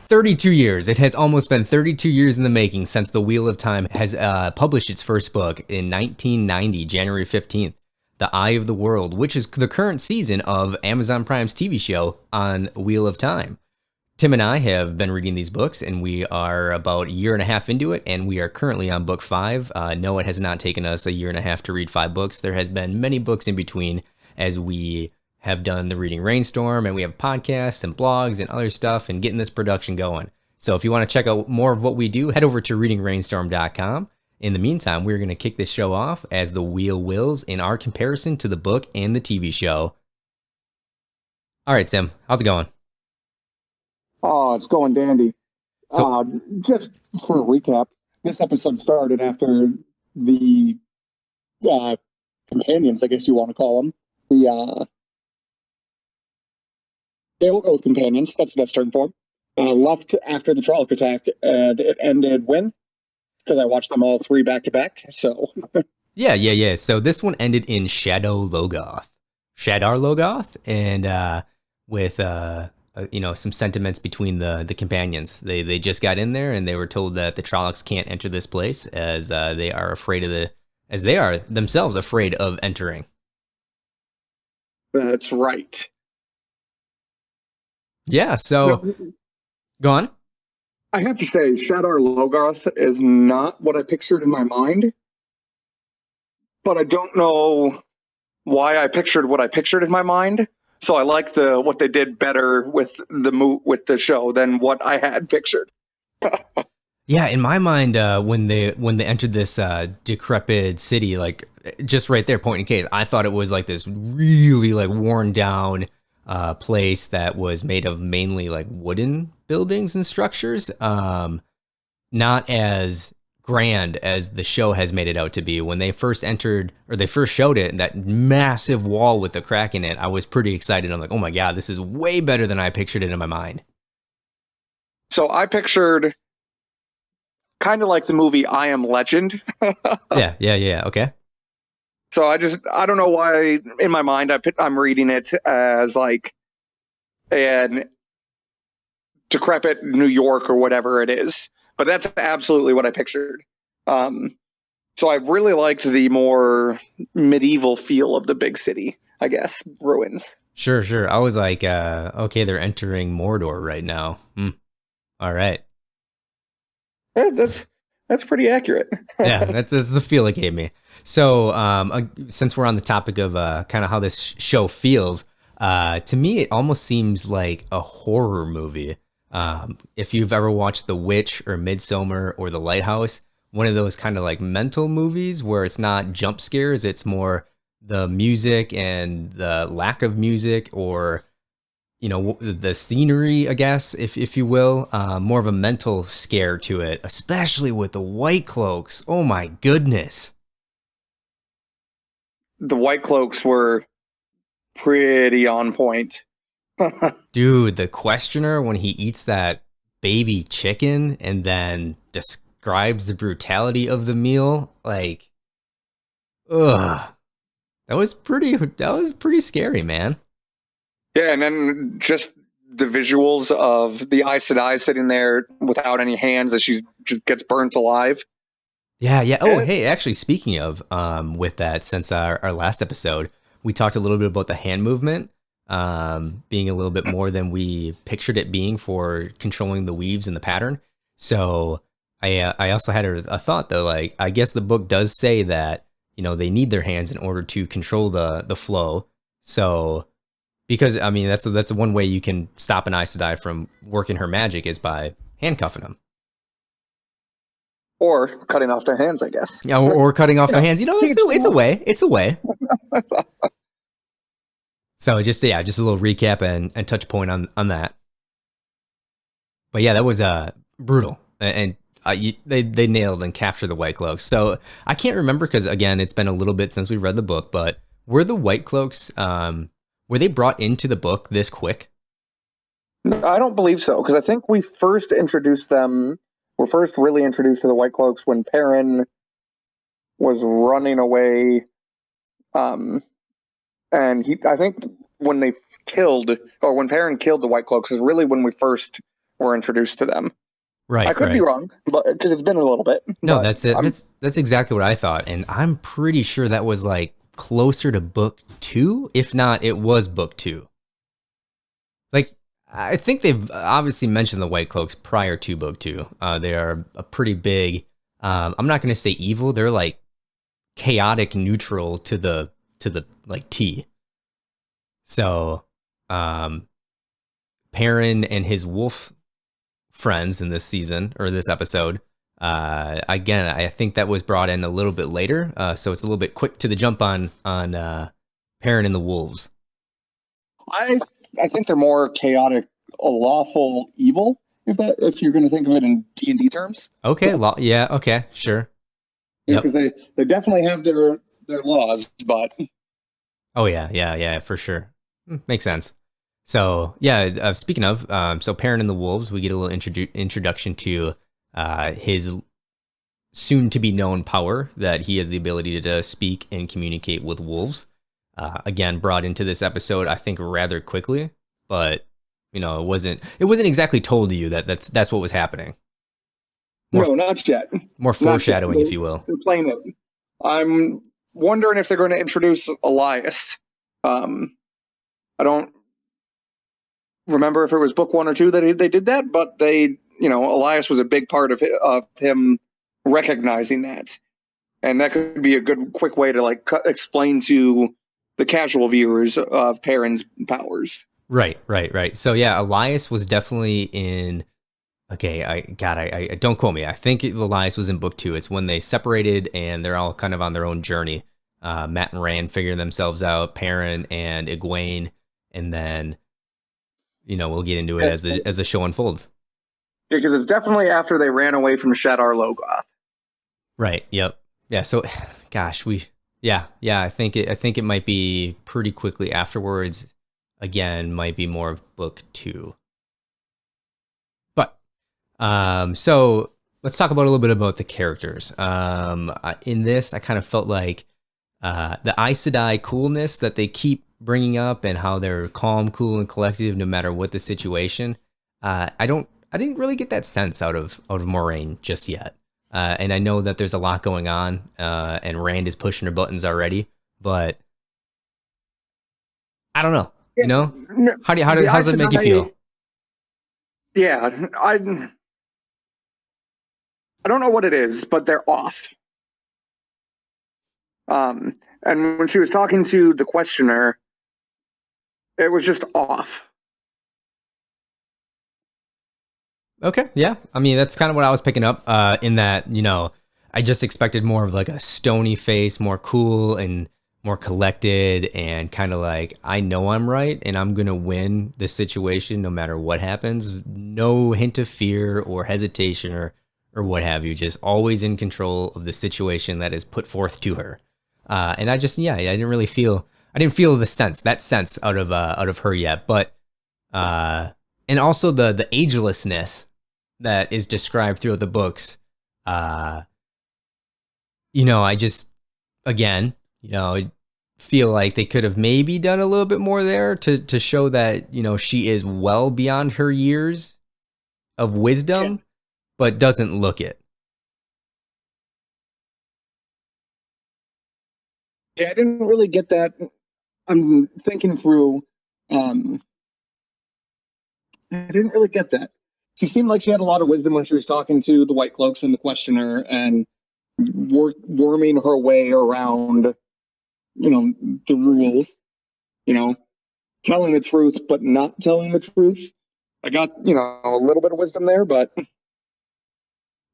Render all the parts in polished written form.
32 years. It has almost been 32 years in the making since The Wheel of Time has published its first book in 1990, January 15th. The Eye of the World, which is the current season of Amazon Prime's TV show on Wheel of Time. Tim and I have been reading these books, and we are about a year and a half into it, and we are currently on book 5. No, it has not taken us a year and a half to read 5 books. There has been many books in between as we have done the Reading Rainstorm, and we have podcasts and blogs and other stuff and getting this production going. So if you want to check out more of what we do, head over to readingrainstorm.com. In the meantime, we're going to kick this show off as the wheel wills in our comparison to the book and the TV show. All right, Tim, how's it going? Oh, it's going dandy. So, Just for a recap, this episode started after the companions, I guess you want to call them. We'll go with companions. That's the best term for them. Left after the Trolloc attack, and it ended when? Because I watched them all 3 back to back. So yeah. So this one ended in Shadar Logoth, and with some sentiments between the companions. They just got in there, and they were told that the Trollocs can't enter this place as they are themselves afraid of entering. that's right. Yeah. So Now, go on. I have to say, Shadar Logoth is not what I pictured in my mind, but I don't know why I pictured what I pictured in my mind. So I like what they did better with the show than what I had pictured. Yeah, in my mind, when they entered this decrepit city, like just right there, point in case, I thought it was like this really like worn down place that was made of mainly like wooden buildings and structures, not as grand as the show has made it out to be. When they first entered, or they first showed it, that massive wall with the crack in it, I was pretty excited. I'm like, oh my god, this is way better than I pictured it in my mind. So I pictured kind of like the movie I Am Legend. Yeah. Okay. So I don't know why in my mind I'm reading it as like an decrepit New York or whatever it is, but that's absolutely what I pictured. So I really liked the more medieval feel of the big city, I guess, ruins. Sure. I was like, okay, they're entering Mordor right now. All right. Yeah, that's pretty accurate. Yeah, that's the feel it gave me. So, since we're on the topic of kind of how this show feels, to me, it almost seems like a horror movie. If you've ever watched The Witch or Midsommar or The Lighthouse, one of those kind of like mental movies where it's not jump scares, it's more the music and the lack of music, or the scenery, I guess, if you will, more of a mental scare to it, especially with the White Cloaks. Oh my goodness. The White Cloaks were pretty on point. Dude, the questioner, when he eats that baby chicken and then describes the brutality of the meal, like, ugh. That was pretty scary, man. Yeah, and then just the visuals of the Aes Sedai sitting there without any hands as she just gets burnt alive. Yeah. Oh, hey, actually, speaking of, with that, since our last episode, we talked a little bit about the hand movement being a little bit more than we pictured it being for controlling the weaves and the pattern. So I also had a thought, though, like, I guess the book does say that, they need their hands in order to control the flow. So, because, I mean, that's one way you can stop an Aes Sedai from working her magic is by handcuffing them. Or cutting off their hands, I guess. Yeah, or cutting off their hands. It's a way. It's a way. So just a little recap and touch point on that. But yeah, that was brutal, and they nailed and captured the White Cloaks. So I can't remember because again, it's been a little bit since we read the book. But were the White Cloaks were they brought into the book this quick? No, I don't believe so, because I think we first introduced them. We're first really introduced to the White Cloaks when Perrin was running away, and I think when they killed, or when Perrin killed the White Cloaks is really when we first were introduced to them. I Right, could be right. wrong, but because it's been a little bit. No, But that's it. I'm That's exactly what I thought, and I'm pretty sure that was like closer to book two, if not, it was book two. Like, I think they've obviously mentioned the White Cloaks prior to book two. They are a pretty big. I'm not going to say evil. They're like chaotic neutral to the like T. So, um, Perrin and his wolf friends in this season or this episode. Again, I think that was brought in a little bit later, so it's a little bit quick to the jump on Perrin and the wolves. I I think they're more chaotic, lawful evil. If you're going to think of it in D&D terms, Okay, yeah, okay, sure, yep. because they definitely have their laws, but Oh yeah, yeah, yeah, for sure. Makes sense. So yeah, speaking of, so Perrin and the wolves, we get a little introduction to his soon to be known power that he has the ability to speak and communicate with wolves. Again, brought into this episode, I think rather quickly, but it wasn't exactly told to you that that's what was happening. More no, not yet. more Not yet. foreshadowing, if you will. They're playing it. I'm wondering if they're going to introduce Elias. I don't remember if it was book 1 or 2 that they did that, but Elias was a big part of him recognizing that, and that could be a good quick way to explain to the casual viewers of Perrin's powers. Right, right, right. So yeah, Elias was definitely in. Okay, I don't quote me. I think Elias was in book two. It's when they separated and they're all kind of on their own journey. Matt and Rand figuring themselves out, Perrin and Egwene, and then we'll get into it as the show unfolds. Because it's definitely after they ran away from Shadar Logoth. Right. Yep. Yeah. So, gosh, yeah. I think it might be pretty quickly afterwards. Again, might be more of book two. But so let's talk about a little bit about the characters. In this, I kind of felt like the Aes Sedai coolness that they keep bringing up and how they're calm, cool, and collective no matter what the situation. I didn't really get that sense out of Moraine just yet. And I know that there's a lot going on, and Rand is pushing her buttons already, but I don't know. How's it make you feel? Yeah, I don't know what it is, but they're off. And when she was talking to the questioner, it was just off. Okay, yeah. I mean, that's kind of what I was picking up. In that, I just expected more of like a stony face, more cool and more collected, and kind of like I know I'm right and I'm gonna win this situation no matter what happens. No hint of fear or hesitation or what have you. Just always in control of the situation that is put forth to her. And I didn't feel that sense out of her yet. But and also the agelessness that is described throughout the books. I just again, feel like they could have maybe done a little bit more there to show that she is well beyond her years of wisdom, but doesn't look it. Yeah, I didn't really get that. I'm thinking through. Um, I didn't really get that. She seemed like she had a lot of wisdom when she was talking to the White Cloaks and the questioner and worming her way around, the rules, you know, telling the truth, but not telling the truth. I got, a little bit of wisdom there, but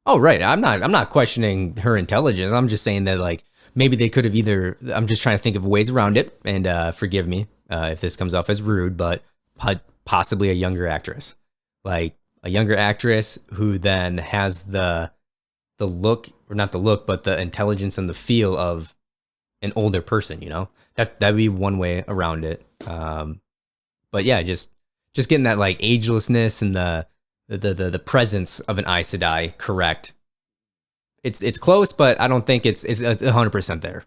Oh, right. I'm not questioning her intelligence. I'm just saying that like maybe they could have either. I'm just trying to think of ways around it, and forgive me if this comes off as rude, but possibly a younger actress, like a younger actress who then has the look, or not the look, but the intelligence and the feel of an older person. That'd be one way around it. But yeah, just getting that like agelessness and the presence of an Aes Sedai correct. It's close, but I don't think it's 100% there.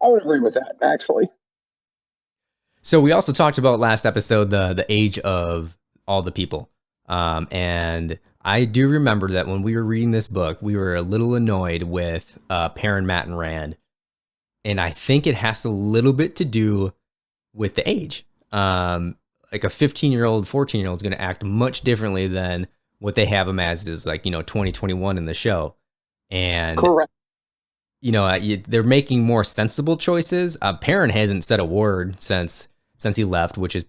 I would agree with that, actually. So we also talked about last episode the age of all the people. And I do remember that when we were reading this book, we were a little annoyed with Perrin, Matt, and Rand. And I think it has a little bit to do with the age. Like a 15-year-old, 14-year-old is going to act much differently than what they have them as is like, 2021 in the show. And, Correct. They're making more sensible choices. Perrin hasn't said a word since he left, which is,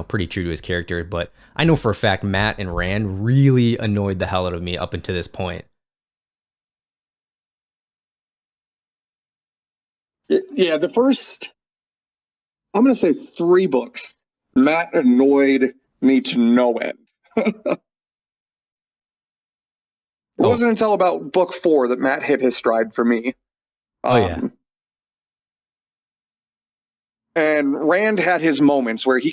pretty true to his character. But I know for a fact Matt and Rand really annoyed the hell out of me up until this point. Yeah, the first, I'm going to say 3 books, Matt annoyed me to no end. It wasn't until about book 4 that Matt hit his stride for me. Yeah. And Rand had his moments where he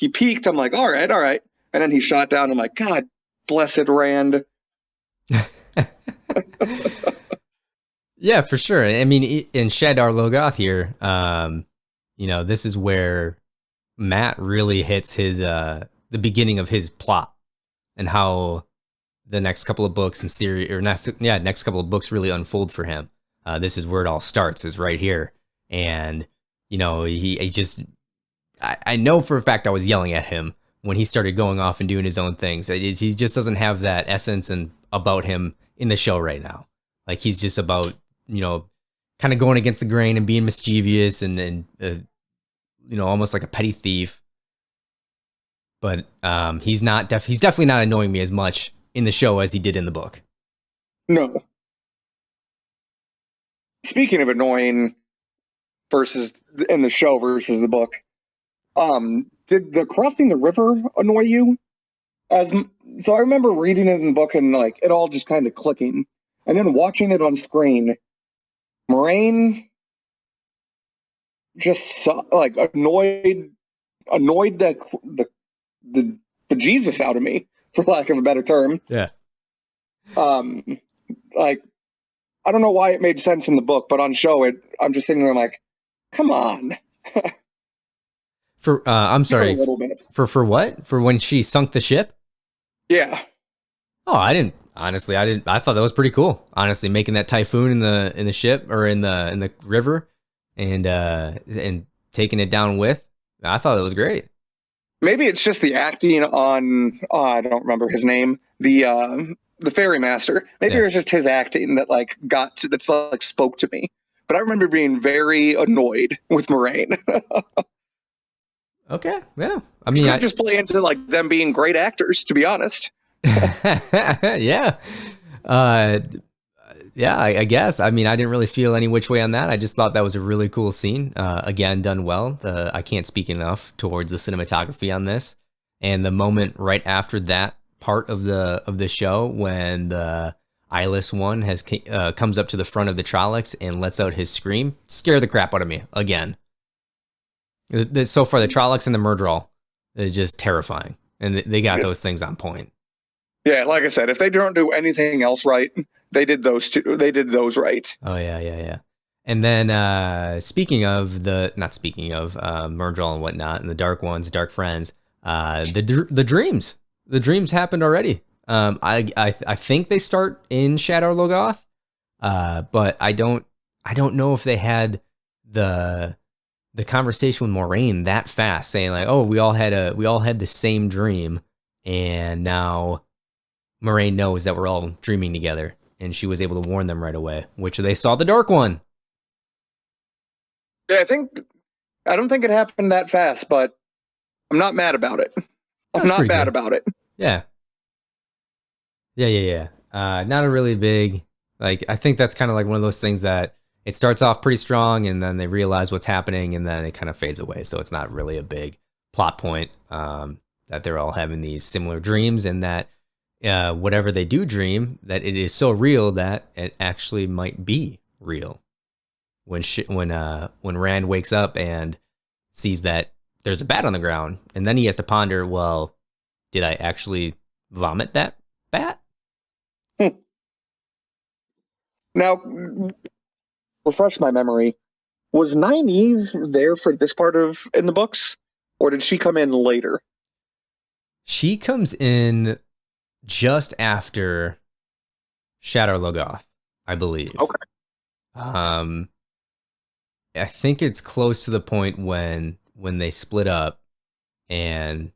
peaked. I'm like, all right. And then he shot down. I'm like, God, blessed Rand. Yeah, for sure. I mean, in Shadar Logoth here, this is where Matt really hits his the beginning of his plot and how the next couple of books in series next couple of books really unfold for him. This is where it all starts, is right here. And he just, I know for a fact I was yelling at him when he started going off and doing his own things. He just doesn't have that essence and about him in the show right now. Like, he's just about, kind of going against the grain and being mischievous and almost like a petty thief. But he's definitely not annoying me as much in the show as he did in the book. No. Speaking of annoying versus in the show versus the book, did the crossing the river annoy you? So I remember reading it in the book and like it all just kind of clicking, and then watching it on screen, Moraine just like annoyed the Jesus out of me, for lack of a better term. Yeah. Like, I don't know why it made sense in the book, but on show I'm just sitting there like, come on. I'm sorry. A little bit. For what? For when she sunk the ship? Yeah. Oh, I didn't. Honestly, I didn't. I thought that was pretty cool. Honestly, making that typhoon in the ship or in the river, and taking it down with. I thought it was great. Maybe it's just the acting on. I don't remember his name. The ferry master. Maybe it was just his acting that spoke to me. But I remember being very annoyed with Moraine. Okay, yeah. I mean, I just play into like them being great actors, to be honest. Yeah. I guess. I mean, I didn't really feel any which way on that. I just thought that was a really cool scene. Again, done well. I can't speak enough towards the cinematography on this. And the moment right after that part of the show when the eyeless one comes up to the front of the Trollocs and lets out his scream, scare the crap out of me again. So far, the Trollocs and the Murdral is just terrifying, and they got those things on point. Yeah, like I said, if they don't do anything else right, they did those two. They did those right. Oh yeah. And then speaking of Murdral and whatnot, and the Dark Ones, Dark Friends, the dreams happened already. I think they start in Shadar Logoth, but I don't know if they had the conversation with Moraine that fast, saying like, oh, we all had the same dream, and now Moraine knows that we're all dreaming together, and she was able to warn them right away, which they saw the Dark One. Yeah, I don't think it happened that fast, but I'm not mad about it. I'm not mad about it. Yeah. Not a really big, like, I think that's kind of like one of those things that it starts off pretty strong, and then they realize what's happening, and then it kind of fades away. So it's not really a big plot point that they're all having these similar dreams, and that whatever they do dream, that it is so real that it actually might be real. When Rand wakes up and sees that there's a bat on the ground, and then he has to ponder, well, did I actually vomit that bat? Now, refresh my memory. Was Nynaeve there for this part in the books, or did she come in later? She comes in just after Shadow Logoth, I believe. Okay. Um, I think it's close to the point when they split up, and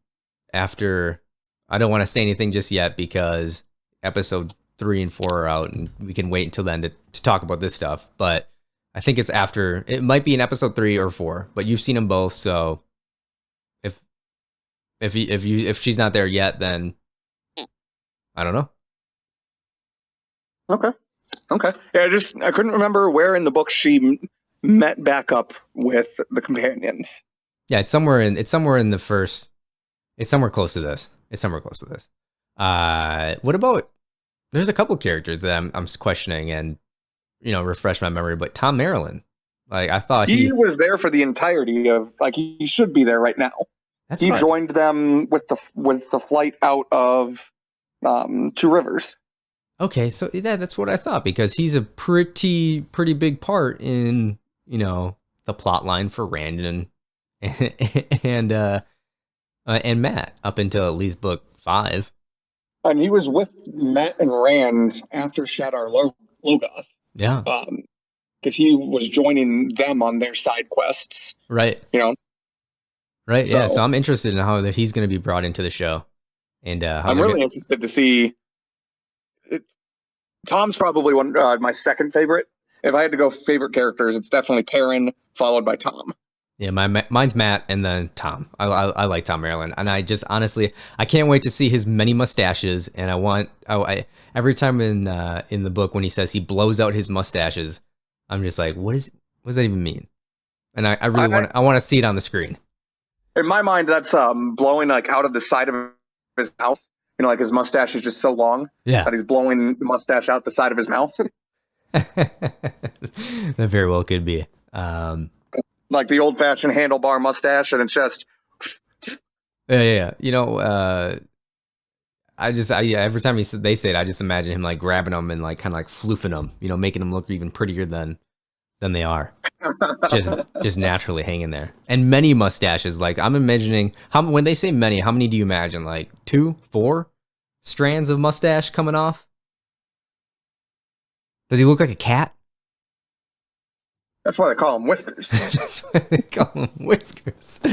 after, I don't want to say anything just yet because episode 3 and 4 are out, and we can wait until then to talk about this stuff. But I think it's after. It might be in episode 3 or 4, but you've seen them both, so if if she's not there yet, then I don't know. Okay. Okay. Yeah, I couldn't remember where in the book she met back up with the companions. Yeah, it's somewhere in the first. It's somewhere close to this. It's somewhere close to this. What about? There's a couple characters that I'm questioning and refresh my memory. But Tom Maryland, like I thought He was there for the entirety of like he should be there right now. that's He fine. joined them with the flight out of Two Rivers. Okay, so yeah, that's what I thought because he's a pretty big part in the plot line for Randon and and Matt up until at least book 5. And he was with Matt and Rand after Shadar Logoth. Yeah. Because he was joining them on their side quests. Right. Right. Yeah. So I'm interested in how that he's going to be brought into the show, and I'm really interested to see. Tom's probably one my second favorite. If I had to go favorite characters, it's definitely Perrin followed by Tom. Yeah, mine's Matt and then Tom. I like Tom Maryland, and I just honestly I can't wait to see his many mustaches. And I every time in the book when he says he blows out his mustaches, I'm just like, what does that even mean? And I really want to see it on the screen. In my mind, that's blowing like out of the side of his mouth. Like his mustache is just so long that he's blowing the mustache out the side of his mouth. That very well could be. Like the old-fashioned handlebar mustache, and it's just. Yeah. Every time they say it, I just imagine him like grabbing them and like kind of like floofing them, making them look even prettier than they are. just naturally hanging there. And many mustaches. Like I'm imagining when they say many, how many do you imagine? Like 2, 4 strands of mustache coming off? Does he look like a cat? That's why they call him Whiskers. That's why they call him Whiskers. So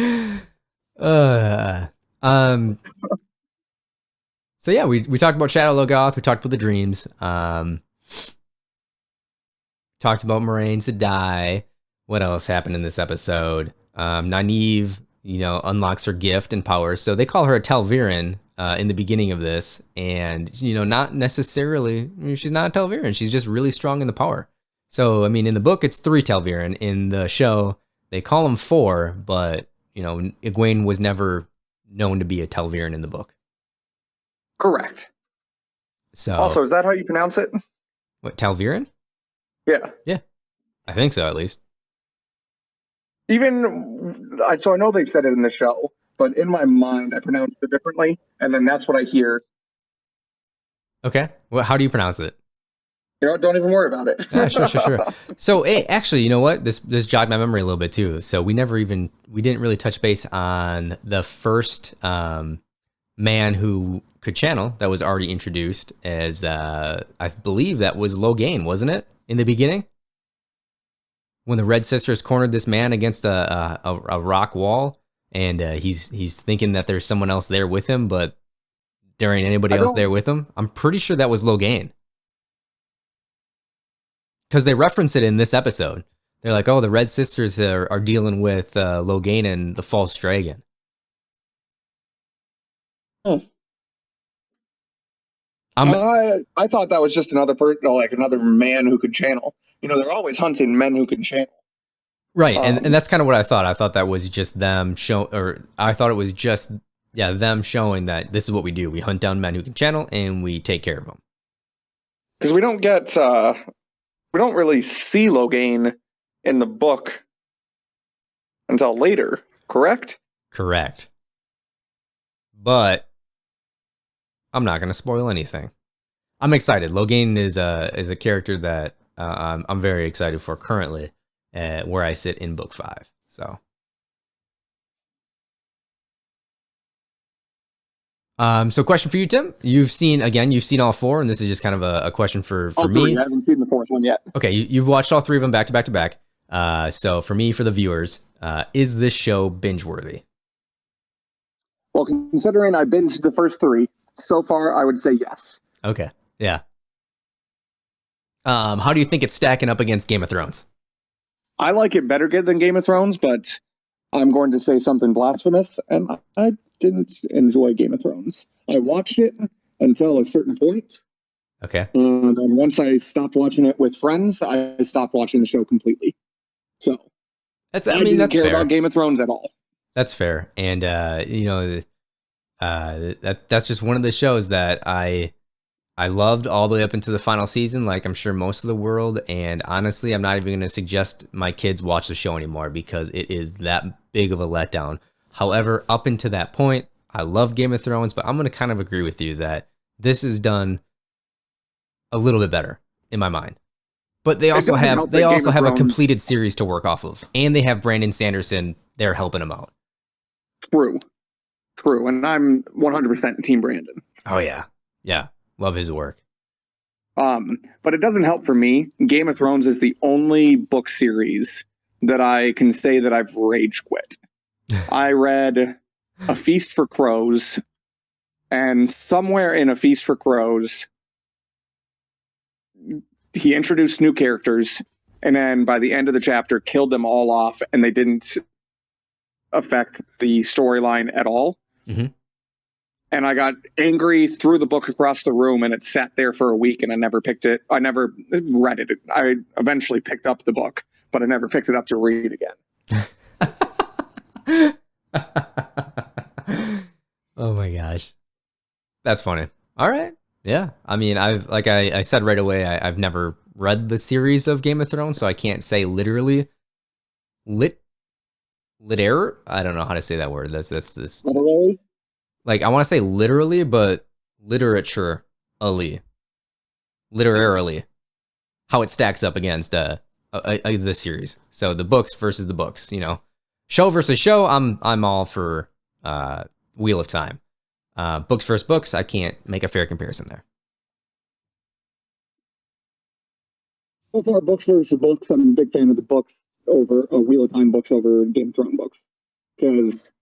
yeah, we talked about Shadow Logoth. We talked about the dreams. Talked about Moraine to die. What else happened in this episode? Nynaeve, unlocks her gift and power. So they call her a Telviran in the beginning of this, and not necessarily. She's not a Telviran. She's just really strong in the power. So in the book it's 3 Telviran. In the show they call them 4, but Egwene was never known to be a Telviran in the book. Correct. So also, is that how you pronounce it? What, Telviran? Yeah. I think so, at least. So I know they've said it in the show, but in my mind I pronounce it differently, and then that's what I hear. Okay. Well, how do you pronounce it? Don't even worry about it. Yeah, sure. So, actually, you know what? This jogged my memory a little bit too. So we didn't really touch base on the first man who could channel that was already introduced as I believe that was Logain, wasn't it? In the beginning, when the Red Sisters cornered this man against a rock wall, and he's thinking that there's someone else there with him, but there ain't anybody else there with him. I'm pretty sure that was Logain. Because they reference it in this episode. They're like, oh, the Red Sisters are dealing with Logain and the False Dragon. I thought that was just another person, like another man who could channel. They're always hunting men who can channel. Right, and that's kind of what I thought. I thought that was just them I thought it was just them showing that this is what we do. We hunt down men who can channel, and we take care of them. Because we don't really see Logain in the book until later, correct? Correct. But I'm not going to spoil anything. I'm excited. Logain is a character that I'm very excited for currently, where I sit in book 5. So So question for you, Tim. You've seen all four, and this is just kind of a question for All three. me. I haven't seen the fourth one yet. Okay, you've watched all three of them back to back to back. So for me, for the viewers, is this show binge worthy? Well, considering I binged the first three, so far I would say yes. Okay, yeah. How do you think it's stacking up against Game of Thrones? I like it better than Game of Thrones, but I'm going to say something blasphemous, and I didn't enjoy Game of Thrones. I watched it until a certain point, Okay. and then once I stopped watching it with friends, I stopped watching the show completely. So I didn't that's care fair. about Game of Thrones at all. That's fair, and that's just one of the shows that I loved all the way up into the final season, like I'm sure most of the world. And honestly, I'm not even going to suggest my kids watch the show anymore because it is that big of a letdown. However, up until that point, I love Game of Thrones, but I'm going to kind of agree with you that this is done a little bit better in my mind. But they also have a completed series to work off of, and they have Brandon Sanderson there helping them out. True, and I'm 100% Team Brandon. Oh yeah, love his work. But it doesn't help for me. Game of Thrones is the only book series that I can say that I've rage quit. I read A Feast for Crows, and somewhere in A Feast for Crows, he introduced new characters, and then by the end of the chapter, killed them all off, and they didn't affect the storyline at all. Mm-hmm. And I got angry, threw the book across the room, and it sat there for a week, and I never picked it. I never read it. I eventually picked up the book, but I never picked it up to read again. Oh my gosh. That's funny. All right. Yeah. I mean, I said right away, I've never read the series of Game of Thrones, so I can't say literally literary. I don't know how to say that word. That's this. Literally? Like, I want to say literally, but literarily, how it stacks up against the series. So the books versus the books, show versus show. I'm all for Wheel of Time. Books versus books. I can't make a fair comparison there. So far, books versus books. I'm a big fan of the books over Wheel of Time books over Game of Thrones books, because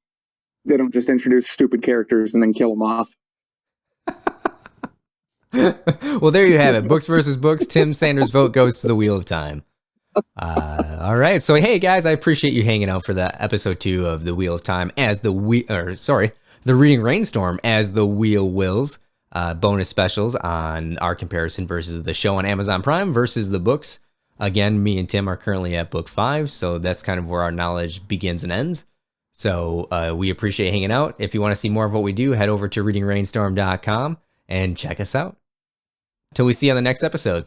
they don't just introduce stupid characters and then kill them off. Well, there you have it. Books versus books. Tim Sanders' vote goes to the Wheel of Time. All right. So, hey, guys, I appreciate you hanging out for the episode 2 of the Wheel of Time the Reading Rainstorm as the Wheel wills. Bonus specials on our comparison versus the show on Amazon Prime versus the books. Again, me and Tim are currently at book 5, so that's kind of where our knowledge begins and ends. So we appreciate hanging out. If you want to see more of what we do, head over to readingrainstorm.com and check us out. Till we see you on the next episode.